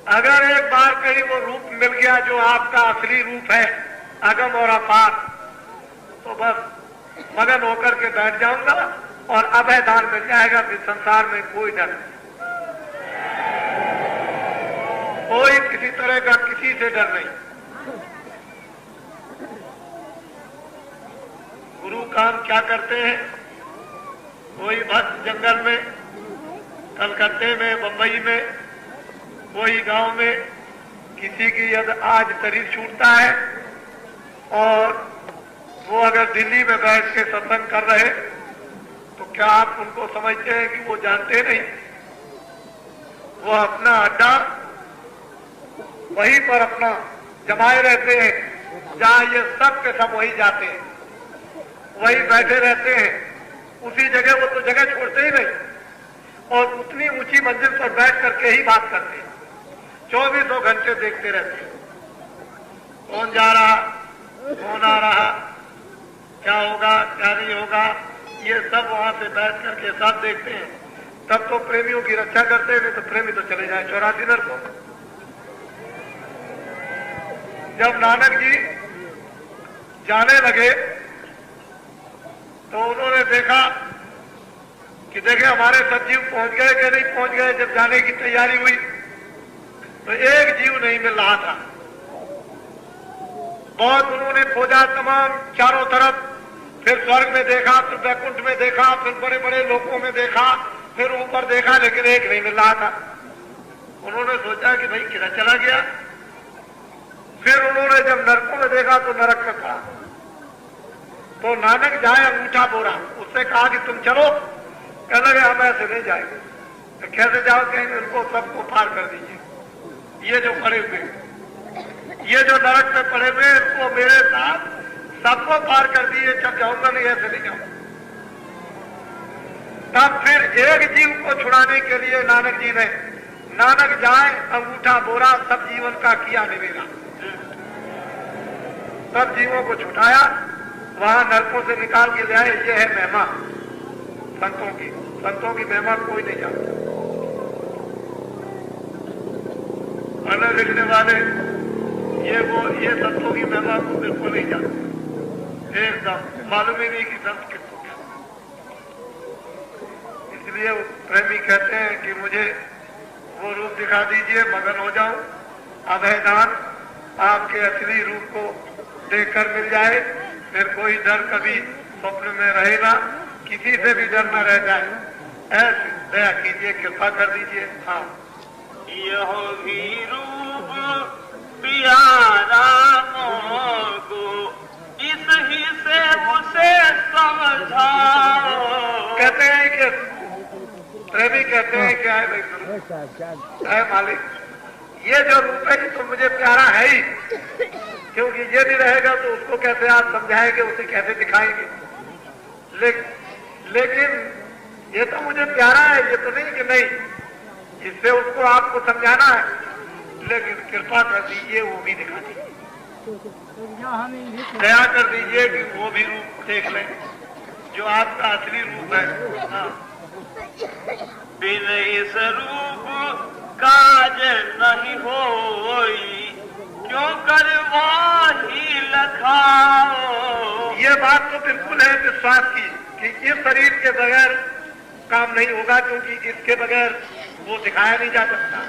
अगर एक बार कहीं वो रूप मिल गया जो आपका असली रूप है, अगम और अपार, तो बस मगन होकर के बैठ जाऊंगा और अभय दान मिल जाएगा। फिर संसार में कोई डर नहीं, कोई किसी तरह का किसी से डर नहीं। गुरु काम क्या करते हैं? कोई भक्त जंगल में, कलकत्ते में, बंबई में, कोई गांव में किसी की यदि आज शरीर छूटता है और वो अगर दिल्ली में बैठ के सत्संग कर रहे, तो क्या आप उनको समझते हैं कि वो जानते नहीं? वो अपना अड्डा वहीं पर अपना जमाए रहते हैं जहां ये सब के सब वहीं जाते हैं, वहीं बैठे रहते हैं। उसी जगह वो तो जगह छोड़ते ही नहीं और उतनी ऊंची मंजिल पर बैठ करके ही बात करते हैं। 24 घंटे देखते रहते हैं, कौन जा रहा, कौन आ रहा, क्या होगा, क्या नहीं होगा, ये सब वहां से बैठ करके सब देखते हैं। तब तो प्रेमियों की रक्षा करते हैं, नहीं तो प्रेमी तो चले जाए 84 को। जब नानक जी जाने लगे तो उन्होंने देखा कि देखे हमारे सजीव पहुंच गए कि नहीं पहुंच गए। जब जाने की तैयारी हुई तो एक जीव नहीं मिल रहा था। बहुत उन्होंने खोजा तमाम चारों तरफ, फिर स्वर्ग में देखा, फिर वैकुंठ में देखा, फिर बड़े बड़े लोकों में देखा, फिर ऊपर देखा, लेकिन एक नहीं मिल रहा था। उन्होंने सोचा कि भाई किधर चला गया। फिर उन्होंने जब नरकों में देखा तो नरक में पड़ा। तो नानक जाए अंगूठा बोरा, उससे कहा कि तुम चलो। कहने लगे हम ऐसे नहीं जाएंगे। तो कैसे जाओ? कहेंगे उनको सबको पार कर दीजिए। ये जो पड़े हुए, ये जो नरक में पड़े हुए, इसको मेरे साथ सबको पार कर दिए, जब जाऊंगा नहीं, ऐसे नहीं जाऊंगा। तब फिर एक जीव को छुड़ाने के लिए नानक जी ने, नानक जाए अंगूठा बोरा, सब जीवन का किया निवेदा, सब जीवों को छुटाया, वहां नरकों से निकाल के ले आए। ये है महिमा संतों की। संतों की महिमा कोई नहीं जानता। अन्न लिखने वाले ये संतों की महिमा को बिल्कुल नहीं जानते, एकदम मालूम ही नहीं कि संत किसको क्या। इसलिए प्रेमी कहते हैं कि मुझे वो रूप दिखा दीजिए, मगन हो जाऊं। अभयदान आपके असली रूप को देखकर मिल जाए, फिर कोई डर कभी स्वप्न में रहे ना, किसी से भी डर न रह जाए। ऐसे दया कीजिए, कृपा कर दीजिए। हाँ, यह भी रूप प्यारा मोगो, इस ही से उसे समझाओ। कहते हैं कि प्रेमी कहते हैं क्या है भाई, है मालिक, ये जो रूप है तो मुझे प्यारा है ही, क्योंकि ये नहीं रहेगा तो उसको कैसे आप समझाएंगे, उसे कैसे दिखाएंगे। लेकिन ये तो मुझे प्यारा है, ये तो नहीं कि नहीं, इससे उसको आपको समझाना है, लेकिन कृपा कर दीजिए वो भी दिखा दीजिए, दया कर दीजिए कि वो भी रूप देख लें जो आपका असली रूप है। हाँ, बिन इस रूप काज नहीं होई, क्यों करवाही लखाओ। ये बात तो बिल्कुल है विश्वास की कि इस शरीर के बगैर काम नहीं होगा, क्योंकि इसके बगैर वो दिखाया नहीं जा सकता।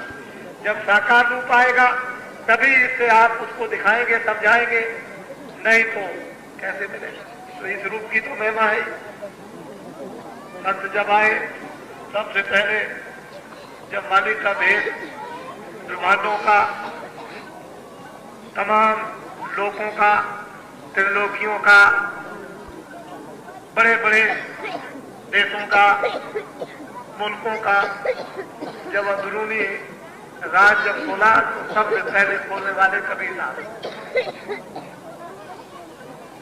जब साकार रूप आएगा तभी इससे आप उसको दिखाएंगे, समझाएंगे, नहीं तो कैसे मिलेगा। तो इस रूप की तो महिमा है। संत जब आए सबसे पहले जब मालिक का भेद ब्रह्मांडों का, तमाम लोकों का, त्रिलोकियों का, बड़े बड़े देशों का, मुल्कों का, जब अंदरूनी राज जब खोला तो सबसे पहले खोलने वाले कबीरदास।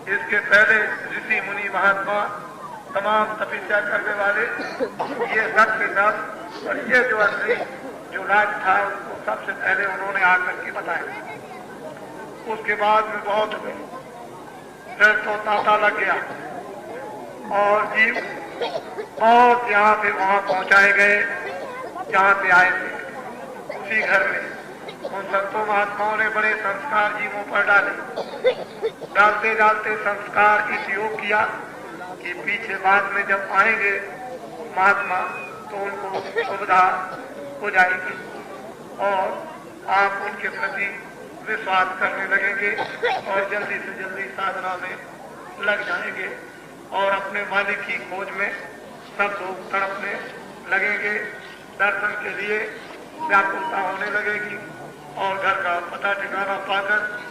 इसके पहले ऋषि मुनि महात्मा, तमाम तपस्या करने वाले, ये सब के सब, और ये जो असली जो राज था उसको सबसे पहले उन्होंने आकर के बताया। उसके बाद में बहुत हुए, फिर तो तांता लग गया और जीव बहुत यहाँ से वहां पहुंचाए गए जहाँ से आए थे, उसी घर में उन संतों महात्माओं ने बड़े संस्कार जीवों पर डाले। डालते डालते संस्कार इस योग किया कि पीछे बाद में जब आएंगे महात्मा तो उनको सुविधा हो जाएगी और आप उनके प्रति विश्वास करने लगेंगे और जल्दी से जल्दी साधना में लग जाएंगे और अपने मालिक की खोज में सब लोग तड़पने लगेंगे। दर्शन के लिए व्याकुलता होने लगेगी और घर का पता ठिकाना पाकर